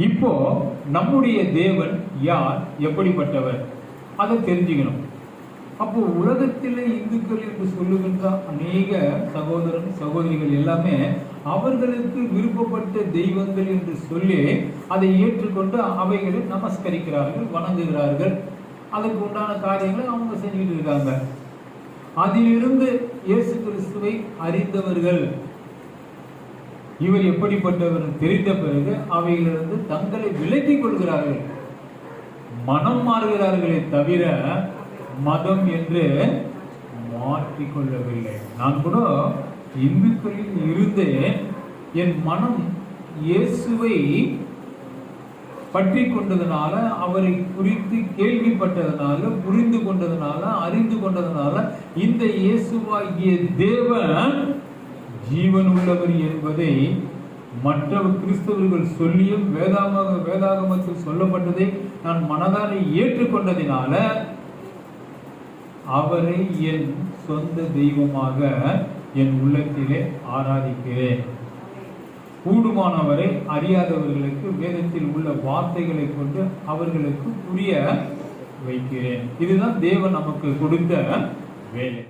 இப்போ நம்முடைய தேவன் யார், எப்படிப்பட்டவர், அதை தெரிஞ்சுக்கணும். அப்போ உலகத்தில் இந்துக்கள் என்று சொல்லுகின்ற அநேக சகோதரன் சகோதரிகள் எல்லாமே அவர்களுக்கு விருப்பப்பட்ட தெய்வங்கள் என்று சொல்லி அதை ஏற்றுக்கொண்டு அவைகளை நமஸ்கரிக்கிறார்கள், வணங்குகிறார்கள். அதுக்கு உண்டான காரியங்களை அவங்க செஞ்சுட்டு இருக்காங்க. அதிலிருந்து இயேசு கிறிஸ்துவை அறிந்தவர்கள், இவர் எப்படிப்பட்டவர் தெரிந்த பிறகு அவைகளிலிருந்து தங்களை விலக்கிக் கொள்கிறார்கள், மனம் மாறுகிறார்களே தவிர மதம் என்று மாற்றிக்கொள்ளவில்லை. நான் கூட இந்துக்களில் இருந்து என் மனம் இயேசுவை பற்றி கொண்டதுனால, அவரை குறித்து கேள்விப்பட்டதுனால, புரிந்து கொண்டதுனால, அறிந்து கொண்டதுனால, இந்த இயேசுவாகிய தேவன் ஜீவன் உள்ளவர் என்பதை மற்ற கிறிஸ்தவர்கள் சொல்லியும் வேதாகமத்தில் சொல்லப்பட்டதை நான் மனதார ஏற்றுக்கொண்டதினால அவரை என் சொந்த தெய்வமாக என் உள்ளத்திலே ஆராதிக்கிறேன். கூடுமானவரை அறியாதவர்களுக்கு வேதத்தில் உள்ள வார்த்தைகளை கொண்டு அவர்களுக்கு புரிய வைக்கிறேன். இதுதான் தேவன் நமக்கு கொடுத்த வேலை.